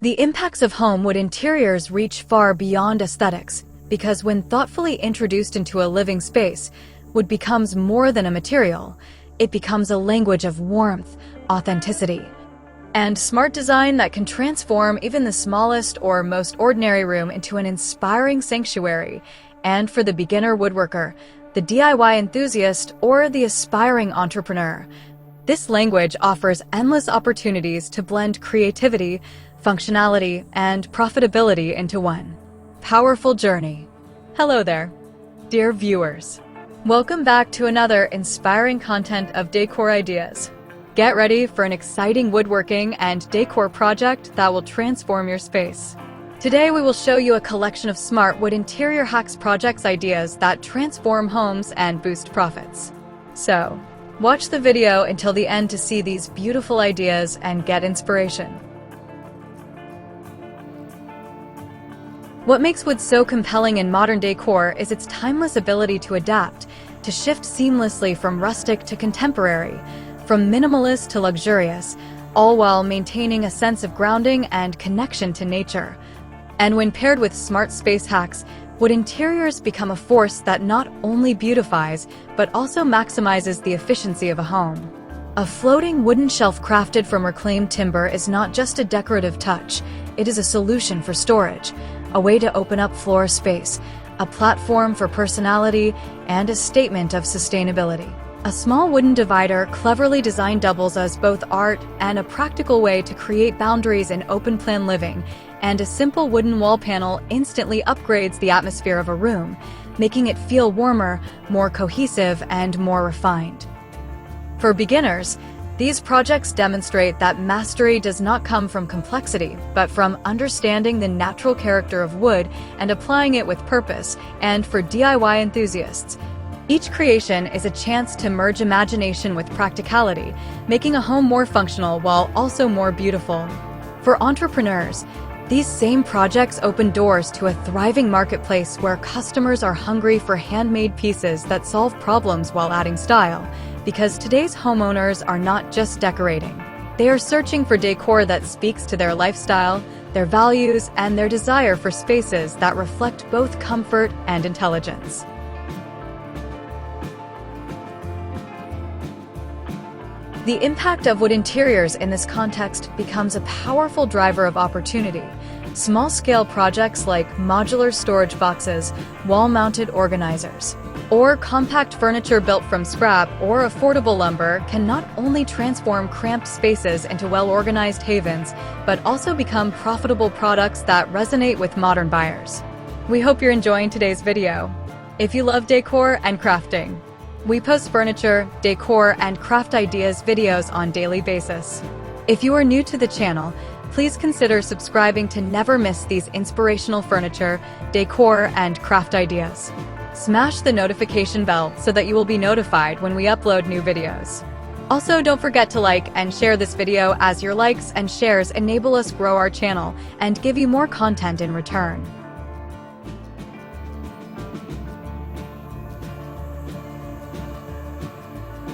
The impacts of home wood interiors reach far beyond aesthetics, because when thoughtfully introduced into a living space, wood becomes more than a material. It becomes a language of warmth, authenticity, and smart design that can transform even the smallest or most ordinary room into an inspiring sanctuary. And for the beginner woodworker, the DIY enthusiast, or the aspiring entrepreneur, this language offers endless opportunities to blend creativity, functionality, and profitability into one powerful journey. Hello there, dear viewers. Welcome back to another inspiring content of Decor Ideas. Get ready for an exciting woodworking and decor project that will transform your space. Today we will show you a collection of smart wood interior hacks projects ideas that transform homes and boost profits. So, watch the video until the end to see these beautiful ideas and get inspiration. What makes wood so compelling in modern decor is its timeless ability to adapt, to shift seamlessly from rustic to contemporary, from minimalist to luxurious, all while maintaining a sense of grounding and connection to nature. And when paired with smart space hacks, wood interiors become a force that not only beautifies, but also maximizes the efficiency of a home. A floating wooden shelf crafted from reclaimed timber is not just a decorative touch, it is a solution for storage, a way to open up floor space, a platform for personality, and a statement of sustainability. A small wooden divider cleverly designed doubles as both art and a practical way to create boundaries in open-plan living, and a simple wooden wall panel instantly upgrades the atmosphere of a room, making it feel warmer, more cohesive, and more refined. For beginners, these projects demonstrate that mastery does not come from complexity, but from understanding the natural character of wood and applying it with purpose. And for DIY enthusiasts, each creation is a chance to merge imagination with practicality, making a home more functional while also more beautiful. For entrepreneurs, these same projects open doors to a thriving marketplace where customers are hungry for handmade pieces that solve problems while adding style. Because today's homeowners are not just decorating. They are searching for decor that speaks to their lifestyle, their values, and their desire for spaces that reflect both comfort and intelligence. The impact of wood interiors in this context becomes a powerful driver of opportunity. Small-scale projects like modular storage boxes, wall-mounted organizers, or compact furniture built from scrap or affordable lumber can not only transform cramped spaces into well-organized havens, but also become profitable products that resonate with modern buyers. We hope you're enjoying today's video. If you love decor and crafting, we post furniture, decor, and craft ideas videos on a daily basis. If you are new to the channel, please consider subscribing to never miss these inspirational furniture, decor, and craft ideas. Smash the notification bell so that you will be notified when we upload new videos. Also, don't forget to like and share this video, as your likes and shares enable us grow our channel and give you more content in return.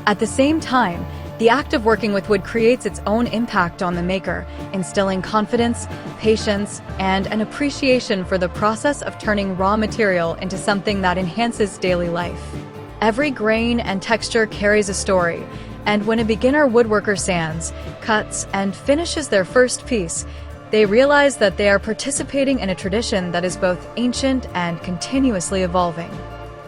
At the same time, the act of working with wood creates its own impact on the maker, instilling confidence, patience, and an appreciation for the process of turning raw material into something that enhances daily life. Every grain and texture carries a story, and when a beginner woodworker sands, cuts, and finishes their first piece, they realize that they are participating in a tradition that is both ancient and continuously evolving.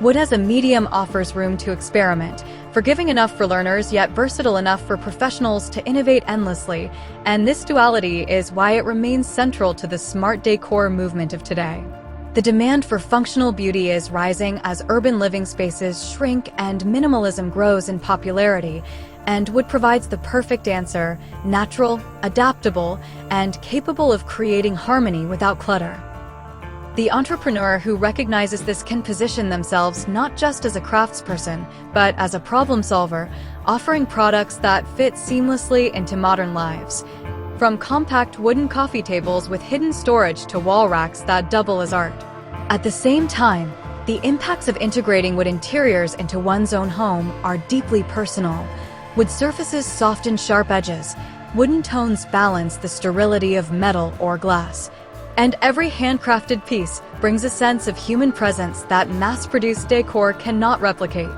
Wood as a medium offers room to experiment, forgiving enough for learners yet versatile enough for professionals to innovate endlessly, and this duality is why it remains central to the smart decor movement of today. The demand for functional beauty is rising as urban living spaces shrink and minimalism grows in popularity, and wood provides the perfect answer: natural, adaptable, and capable of creating harmony without clutter. The entrepreneur who recognizes this can position themselves not just as a craftsperson, but as a problem solver, offering products that fit seamlessly into modern lives. From compact wooden coffee tables with hidden storage to wall racks that double as art. At the same time, the impacts of integrating wood interiors into one's own home are deeply personal. Wood surfaces soften sharp edges, Wooden tones balance the sterility of metal or glass. And every handcrafted piece brings a sense of human presence that mass-produced decor cannot replicate.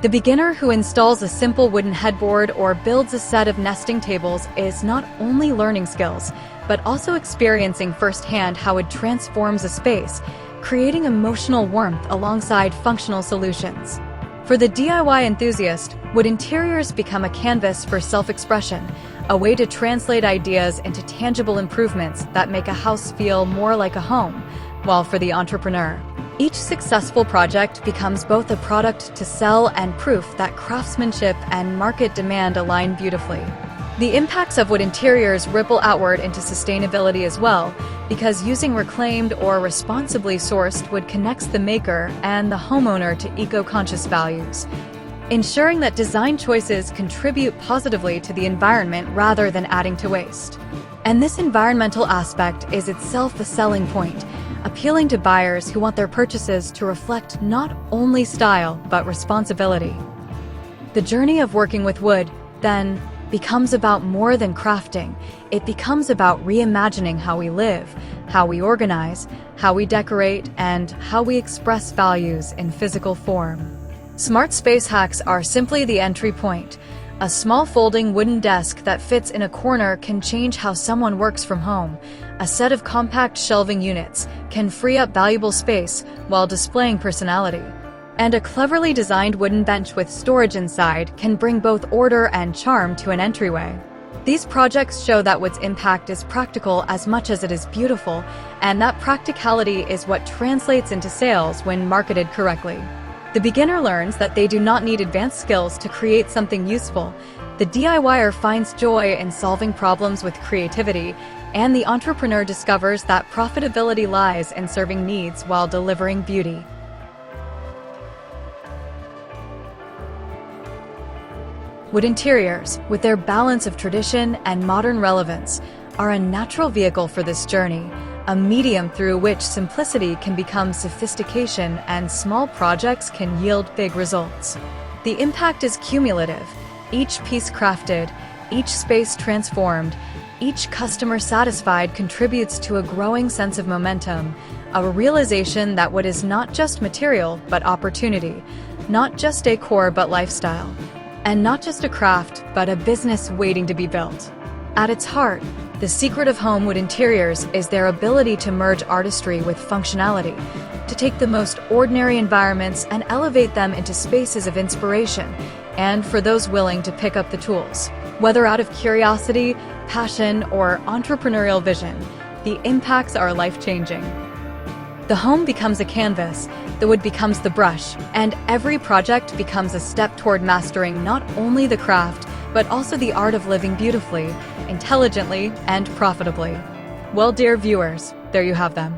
The beginner who installs a simple wooden headboard or builds a set of nesting tables is not only learning skills, but also experiencing firsthand how it transforms a space, creating emotional warmth alongside functional solutions. For the DIY enthusiast, wood interiors become a canvas for self-expression, a way to translate ideas into tangible improvements that make a house feel more like a home. While for the entrepreneur, each successful project becomes both a product to sell and proof that craftsmanship and market demand align beautifully. The impacts of wood interiors ripple outward into sustainability as well, because using reclaimed or responsibly sourced wood connects the maker and the homeowner to eco-conscious values, ensuring that design choices contribute positively to the environment rather than adding to waste. And this environmental aspect is itself a selling point, appealing to buyers who want their purchases to reflect not only style but responsibility. The journey of working with wood, then, becomes about more than crafting. It becomes about reimagining how we live, how we organize, how we decorate, and how we express values in physical form. Smart space hacks are simply the entry point. A small folding wooden desk that fits in a corner can change how someone works from home. A set of compact shelving units can free up valuable space while displaying personality. And a cleverly designed wooden bench with storage inside can bring both order and charm to an entryway. These projects show that wood's impact is practical as much as it is beautiful, and that practicality is what translates into sales when marketed correctly. The beginner learns that they do not need advanced skills to create something useful. The DIYer finds joy in solving problems with creativity, and the entrepreneur discovers that profitability lies in serving needs while delivering beauty. Wood interiors, with their balance of tradition and modern relevance, are a natural vehicle for this journey, a medium through which simplicity can become sophistication and small projects can yield big results. The impact is cumulative. Each piece crafted, each space transformed, each customer satisfied contributes to a growing sense of momentum, a realization that wood is not just material but opportunity, not just decor but lifestyle, and not just a craft but a business waiting to be built. At its heart, the secret of home wood interiors is their ability to merge artistry with functionality, to take the most ordinary environments and elevate them into spaces of inspiration, and for those willing to pick up the tools. Whether out of curiosity, passion, or entrepreneurial vision, the impacts are life-changing. The home becomes a canvas, the wood becomes the brush, and every project becomes a step toward mastering not only the craft, but also the art of living beautifully, intelligently, and profitably. Well, dear viewers, there you have them.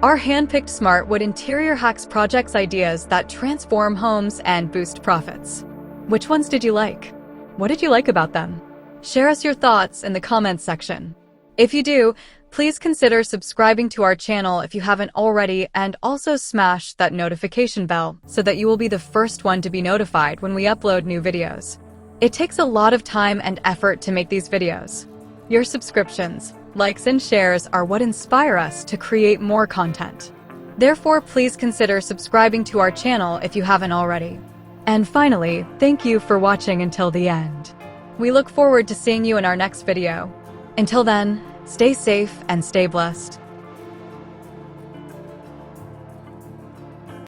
Our hand-picked smart wood interior hacks projects ideas that transform homes and boost profits. Which ones did you like? What did you like about them? Share us your thoughts in the comments section. If you do, please consider subscribing to our channel if you haven't already, and also smash that notification bell so that you will be the first one to be notified when we upload new videos. It takes a lot of time and effort to make these videos. Your subscriptions, likes, and shares are what inspire us to create more content. Therefore, please consider subscribing to our channel if you haven't already. And finally, thank you for watching until the end. We look forward to seeing you in our next video. Until then, stay safe and stay blessed.